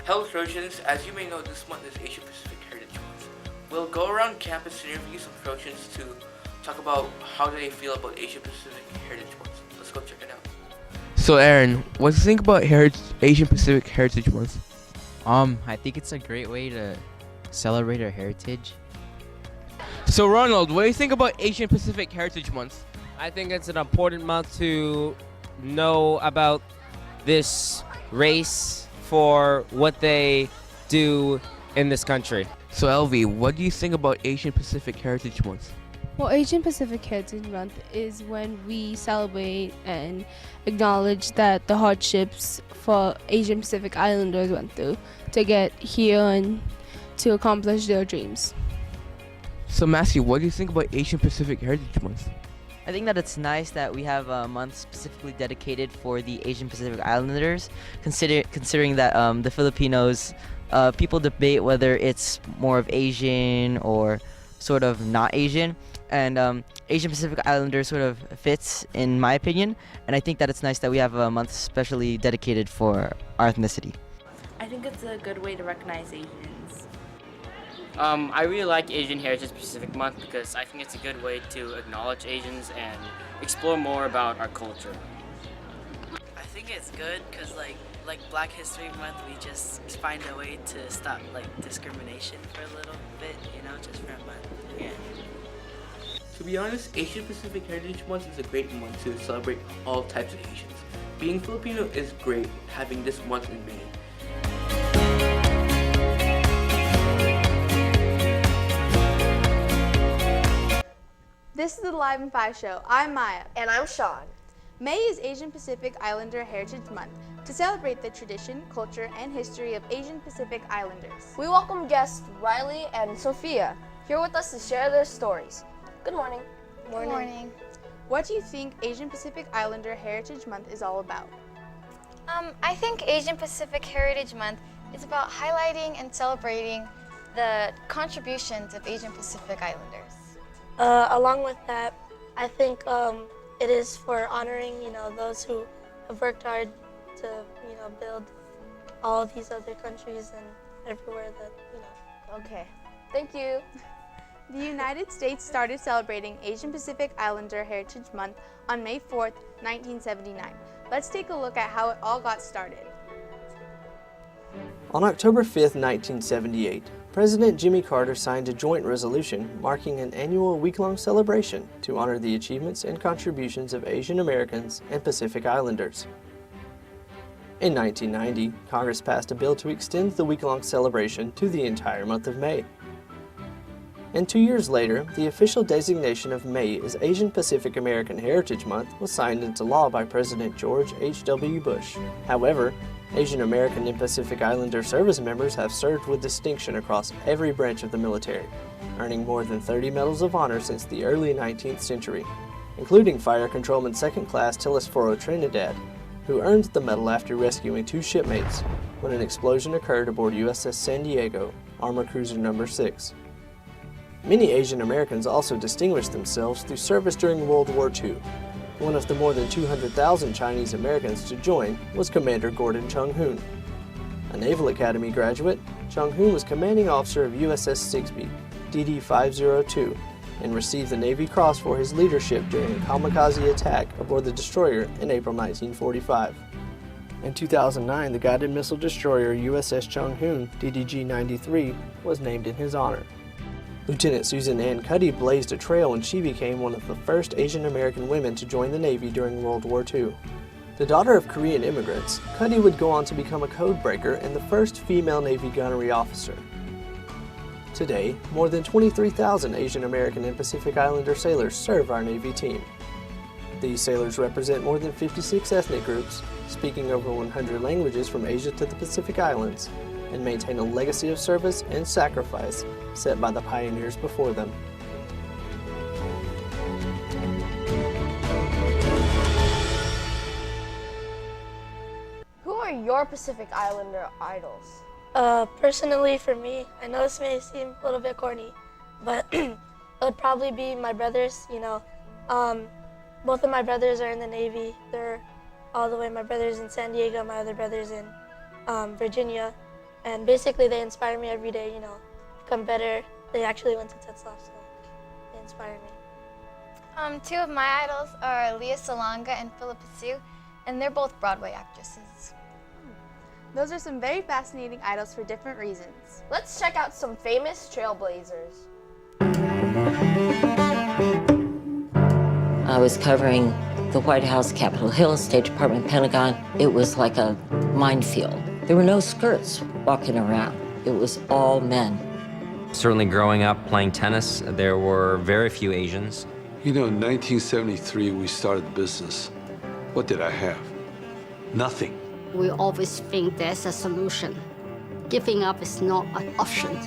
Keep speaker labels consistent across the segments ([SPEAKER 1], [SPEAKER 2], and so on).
[SPEAKER 1] Hello Trojans, as you may know, this month is Asia Pacific Heritage Month. We'll go around campus and interview some Trojans to talk about how they feel about Asia Pacific Heritage Month. Let's go check it out. So Aaron, what do you think about Asian Pacific Heritage Month?
[SPEAKER 2] I think it's a great way to celebrate our heritage.
[SPEAKER 1] So Ronald, what do you think about Asian Pacific Heritage Month?
[SPEAKER 3] I think it's an important month to know about this race for what they do in this country.
[SPEAKER 1] So LV, what do you think about Asian Pacific Heritage Month?
[SPEAKER 4] Well, Asian Pacific Heritage Month is when we celebrate and acknowledge that the hardships for Asian Pacific Islanders went through to get here and to accomplish their dreams.
[SPEAKER 1] So Matthew, what do you think about Asian Pacific Heritage Month?
[SPEAKER 5] I think that it's nice that we have a month specifically dedicated for the Asian Pacific Islanders, considering that the Filipinos, people debate whether it's more of Asian or sort of not Asian, and Asian Pacific Islanders sort of fits, in my opinion, and I think that it's nice that we have a month specially dedicated for our ethnicity.
[SPEAKER 6] I think it's a good way to recognize Asians.
[SPEAKER 7] I really like Asian Heritage Pacific Month because I think it's a good way to acknowledge Asians and explore more about our culture.
[SPEAKER 8] I think it's good because like Black History Month, we just find a way to stop like discrimination for a little bit, just for a month. Yeah.
[SPEAKER 1] To be honest, Asian Pacific Heritage Month is a great month to celebrate all types of Asians. Being Filipino is great, having this month in May.
[SPEAKER 9] This is the Live in 5 show. I'm Maya.
[SPEAKER 10] And I'm Sean.
[SPEAKER 9] May is Asian Pacific Islander Heritage Month to celebrate the tradition, culture, and history of Asian Pacific Islanders.
[SPEAKER 10] We welcome guests Riley and Sophia here with us to share their stories. Good morning.
[SPEAKER 9] Good morning. What do you think Asian Pacific Islander Heritage Month is all about?
[SPEAKER 11] I think Asian Pacific Heritage Month is about highlighting and celebrating the contributions of Asian Pacific Islanders.
[SPEAKER 12] Along with that, I think it is for honoring, those who have worked hard to, build all these other countries and everywhere that,
[SPEAKER 10] Okay, thank you.
[SPEAKER 9] The United States started celebrating Asian Pacific Islander Heritage Month on May 4th, 1979. Let's take a look at how it all got started.
[SPEAKER 13] On October 5th, 1978, President Jimmy Carter signed a joint resolution marking an annual week-long celebration to honor the achievements and contributions of Asian Americans and Pacific Islanders. In 1990, Congress passed a bill to extend the week-long celebration to the entire month of May. And 2 years later, the official designation of May as Asian Pacific American Heritage Month was signed into law by President George H.W. Bush. However, Asian American and Pacific Islander service members have served with distinction across every branch of the military, earning more than 30 medals of honor since the early 19th century, including Fire Controlman 2nd Class Telesforo Trinidad, who earned the medal after rescuing 2 shipmates when an explosion occurred aboard USS San Diego, Armor Cruiser No. 6. Many Asian Americans also distinguished themselves through service during World War II. One of the more than 200,000 Chinese Americans to join was Commander Gordon Chung-hoon. A Naval Academy graduate, Chung-hoon was commanding officer of USS Sigsbee, DD-502, and received the Navy Cross for his leadership during a kamikaze attack aboard the destroyer in April 1945. In 2009, the guided missile destroyer USS Chung-hoon, DDG-93, was named in his honor. Lieutenant Susan Ann Cuddy blazed a trail when she became one of the first Asian American women to join the Navy during World War II. The daughter of Korean immigrants, Cuddy would go on to become a code breaker and the first female Navy gunnery officer. Today, more than 23,000 Asian American and Pacific Islander sailors serve our Navy team. These sailors represent more than 56 ethnic groups, speaking over 100 languages from Asia to the Pacific Islands, and maintain a legacy of service and sacrifice set by the pioneers before them.
[SPEAKER 10] Who are your Pacific Islander idols?
[SPEAKER 12] Personally, for me, I know this may seem a little bit corny, but it would probably be my brothers. Both of my brothers are in the Navy. They're all the way, my brother's in San Diego, my other brother's in Virginia. And basically they inspire me every day, you know, become better. They actually went to Tetzlaff, so they inspire me.
[SPEAKER 11] Two of my idols are Leah Salonga and Philippa Sue, and they're both Broadway actresses.
[SPEAKER 9] Those are some very fascinating idols for different reasons.
[SPEAKER 10] Let's check out some famous trailblazers.
[SPEAKER 14] I was covering the White House, Capitol Hill, State Department, Pentagon. It was like a minefield. There were no skirts walking around. It was all men.
[SPEAKER 15] Certainly growing up playing tennis, there were very few Asians.
[SPEAKER 16] You know, in 1973, we started the business. What did I have? Nothing.
[SPEAKER 17] We always think there's a solution. Giving up is not an option.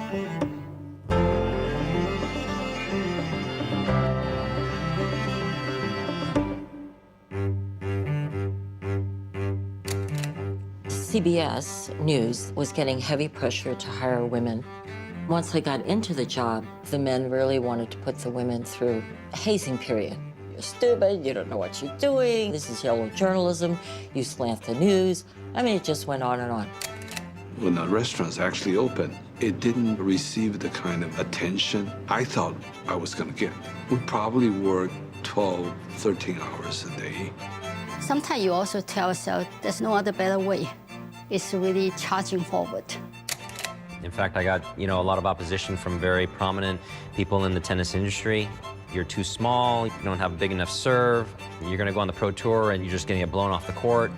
[SPEAKER 14] CBS News was getting heavy pressure to hire women. Once I got into the job, the men really wanted to put the women through a hazing period. You're stupid, you don't know what you're doing, this is yellow journalism, you slant the news. I mean, it just went on and on.
[SPEAKER 16] When the restaurants actually opened, it didn't receive the kind of attention I thought I was going to get. We probably worked 12, 13 hours a day.
[SPEAKER 17] Sometimes you also tell yourself there's no other better way. It's really charging forward.
[SPEAKER 15] In fact, I got, a lot of opposition from very prominent people in the tennis industry. You're too small, you don't have a big enough serve, you're gonna go on the pro tour and you're just gonna get blown off the court.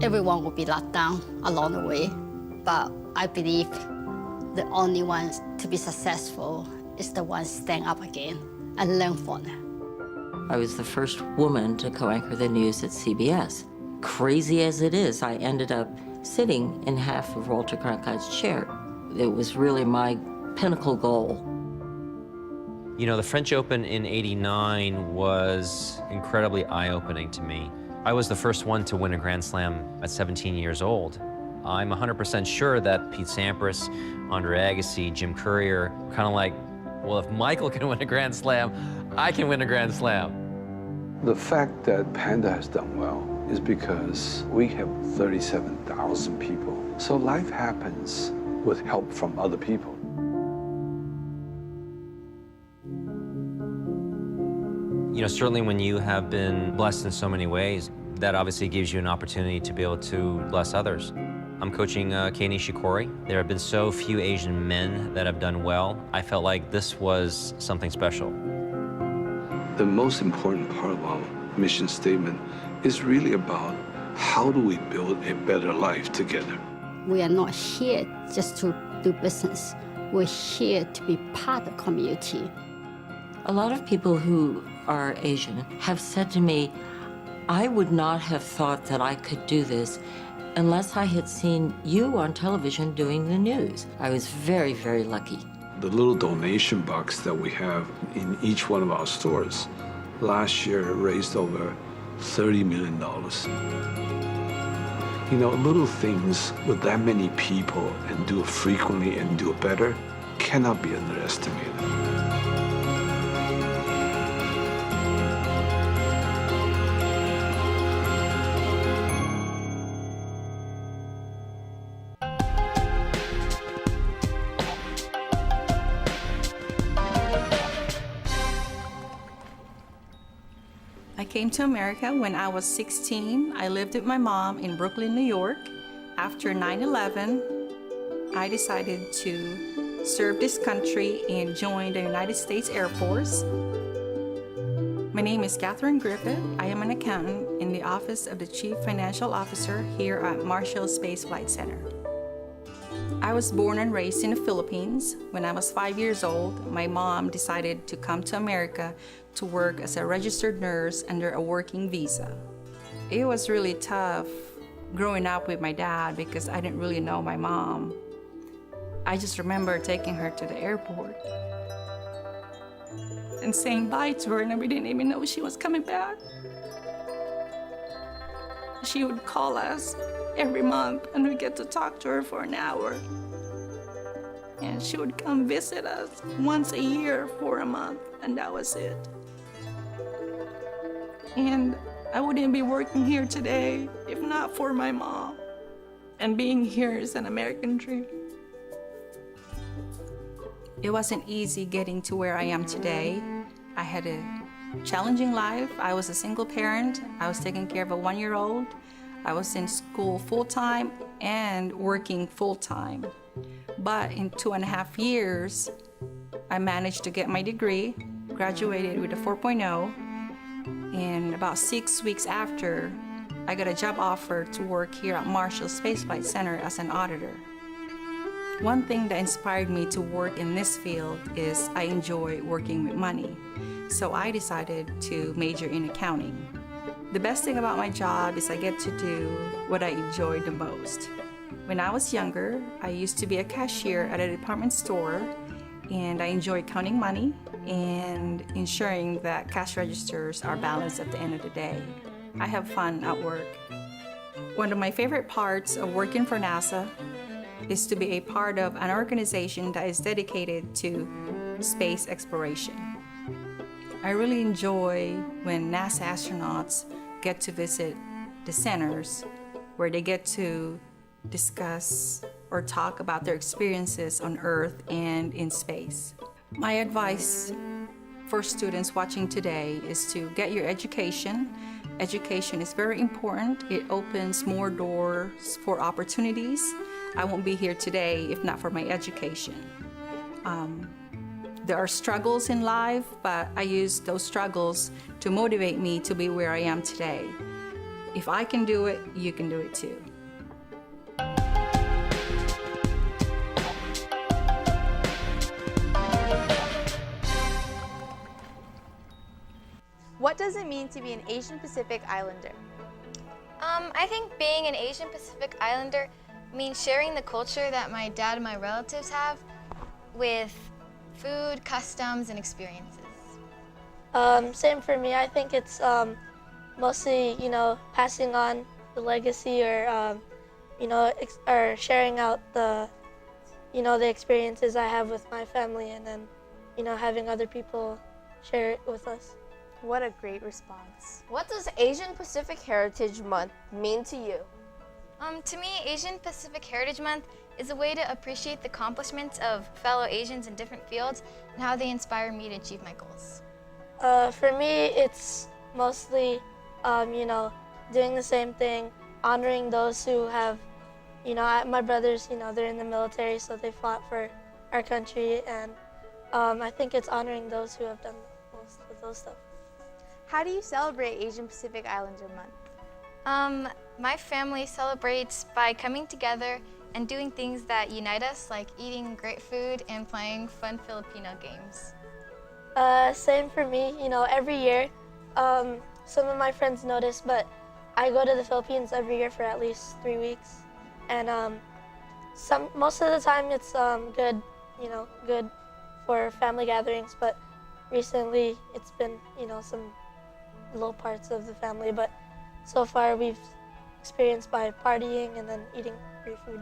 [SPEAKER 17] Everyone will be let down along the way, but I believe the only ones to be successful is the ones stand up again and learn from it.
[SPEAKER 14] I was the first woman to co-anchor the news at CBS. Crazy as it is, I ended up sitting in half of Walter Cronkite's chair. It was really my pinnacle goal.
[SPEAKER 15] The French Open in '89 was incredibly eye-opening to me. I was the first one to win a Grand Slam at 17 years old. I'm 100% sure that Pete Sampras, Andre Agassi, Jim Courier, kind of like, well, if Michael can win a Grand Slam, I can win a Grand Slam.
[SPEAKER 16] The fact that Panda has done well is because we have 37,000 people. So life happens with help from other people.
[SPEAKER 15] Certainly when you have been blessed in so many ways, that obviously gives you an opportunity to be able to bless others. I'm coaching Kei Nishikori. There have been so few Asian men that have done well. I felt like this was something special.
[SPEAKER 16] The most important part of our mission statement is really about how do we build a better life together.
[SPEAKER 17] We are not here just to do business. We're here to be part of the community.
[SPEAKER 14] A lot of people who are Asian have said to me, I would not have thought that I could do this unless I had seen you on television doing the news. I was very, very lucky.
[SPEAKER 16] The little donation box that we have in each one of our stores last year raised over $30 million. Little things with that many people and do it frequently and do it better cannot be underestimated.
[SPEAKER 18] I came to America when I was 16. I lived with my mom in Brooklyn, New York. After 9/11, I decided to serve this country and join the United States Air Force. My name is Catherine Griffith. I am an accountant in the Office of the Chief Financial Officer here at Marshall Space Flight Center. I was born and raised in the Philippines. When I was 5 years old, my mom decided to come to America to work as a registered nurse under a working visa. It was really tough growing up with my dad because I didn't really know my mom. I just remember taking her to the airport and saying bye to her, and we didn't even know she was coming back. She would call us every month and we get to talk to her for an hour. And she would come visit us once a year for a month, and that was it. And I wouldn't be working here today if not for my mom. And being here is an American dream. It wasn't easy getting to where I am today. I had a challenging life. I was a single parent. I was taking care of a 1-year-old. I was in school full-time and working full-time. But in 2.5 years, I managed to get my degree, graduated with a 4.0, and about 6 weeks after, I got a job offer to work here at Marshall Space Flight Center as an auditor. One thing that inspired me to work in this field is I enjoy working with money, so I decided to major in accounting. The best thing about my job is I get to do what I enjoy the most. When I was younger, I used to be a cashier at a department store, and I enjoy counting money and ensuring that cash registers are balanced at the end of the day. I have fun at work. One of my favorite parts of working for NASA is to be a part of an organization that is dedicated to space exploration. I really enjoy when NASA astronauts get to visit the centers where they get to discuss or talk about their experiences on Earth and in space. My advice for students watching today is to get your education. Education is very important. It opens more doors for opportunities. I won't be here today if not for my education. There are struggles in life, but I use those struggles to motivate me to be where I am today. If I can do it, you can do it too.
[SPEAKER 9] What does it mean to be an Asian Pacific Islander?
[SPEAKER 11] I think being an Asian Pacific Islander means sharing the culture that my dad and my relatives have with food, customs, and experiences.
[SPEAKER 12] Same for me. I think it's mostly, passing on the legacy or, or sharing out the, the experiences I have with my family, and then, having other people share it with us.
[SPEAKER 9] What a great response.
[SPEAKER 10] What does Asian Pacific Heritage Month mean to you?
[SPEAKER 11] To me, Asian Pacific Heritage Month is a way to appreciate the accomplishments of fellow Asians in different fields and how they inspire me to achieve my goals.
[SPEAKER 12] For me, it's mostly, doing the same thing, honoring those who have, my brothers, they're in the military, so they fought for our country, and I think it's honoring those who have done most of those stuff.
[SPEAKER 9] How do you celebrate Asian Pacific Islander Month?
[SPEAKER 11] My family celebrates by coming together and doing things that unite us, like eating great food and playing fun Filipino games.
[SPEAKER 12] Same for me. Every year, some of my friends notice, but I go to the Philippines every year for at least 3 weeks, and most of the time it's good, good for family gatherings. But recently, it's been some low parts of the family. But so far, we've experienced by partying and then eating free food.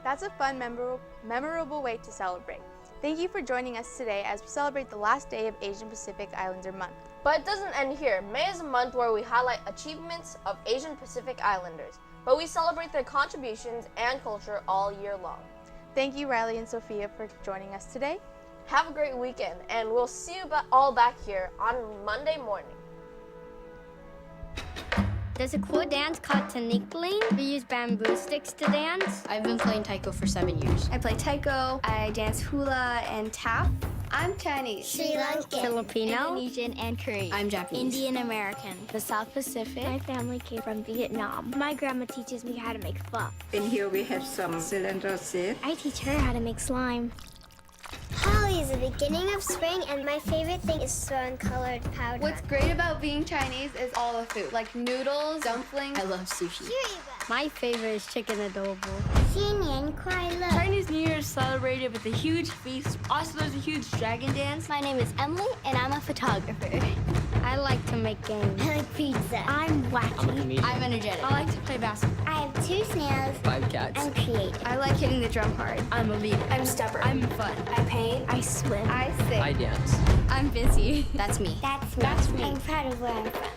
[SPEAKER 9] That's a fun, memorable way to celebrate. Thank you for joining us today as we celebrate the last day of Asian Pacific Islander Month.
[SPEAKER 10] But it doesn't end here. May is a month where we highlight achievements of Asian Pacific Islanders, but we celebrate their contributions and culture all year long.
[SPEAKER 9] Thank you, Riley and Sophia, for joining us today.
[SPEAKER 10] Have a great weekend, and we'll see you all back here on Monday morning.
[SPEAKER 19] There's a cool dance called Tanikling. We use bamboo sticks to dance.
[SPEAKER 20] I've been playing taiko for 7 years.
[SPEAKER 21] I play taiko, I dance hula and tap. I'm Chinese,
[SPEAKER 19] Sri Lankan,
[SPEAKER 21] Filipino,
[SPEAKER 19] Indonesian, and Korean.
[SPEAKER 20] I'm Japanese.
[SPEAKER 19] Indian American.
[SPEAKER 21] the South Pacific.
[SPEAKER 19] My family came from Vietnam. My grandma teaches me how to make pho.
[SPEAKER 18] And here we have some cilantro seed.
[SPEAKER 19] I teach her how to make slime.
[SPEAKER 22] Holly is the beginning of spring, and my favorite thing is sun-colored powder.
[SPEAKER 21] What's great about being Chinese is all the food, like noodles, dumplings.
[SPEAKER 20] I love sushi.
[SPEAKER 19] My favorite is chicken adobo.
[SPEAKER 21] Chinese New Year is celebrated with a huge feast. Also, there's a huge dragon dance.
[SPEAKER 19] My name is Emily, and I'm a photographer. I like to make games.
[SPEAKER 22] I like pizza.
[SPEAKER 19] I'm wacky.
[SPEAKER 20] I'm energetic.
[SPEAKER 21] I like to play basketball.
[SPEAKER 22] I have 2 snails.
[SPEAKER 20] 5 cats.
[SPEAKER 22] I'm creative.
[SPEAKER 21] I like hitting the drum hard. I'm a leader. I'm stubborn. I'm fun. I paint.
[SPEAKER 19] I swim.
[SPEAKER 21] I sing.
[SPEAKER 20] I dance.
[SPEAKER 21] I'm busy.
[SPEAKER 20] That's me.
[SPEAKER 22] That's me.
[SPEAKER 21] That's me.
[SPEAKER 22] I'm proud of where I'm from.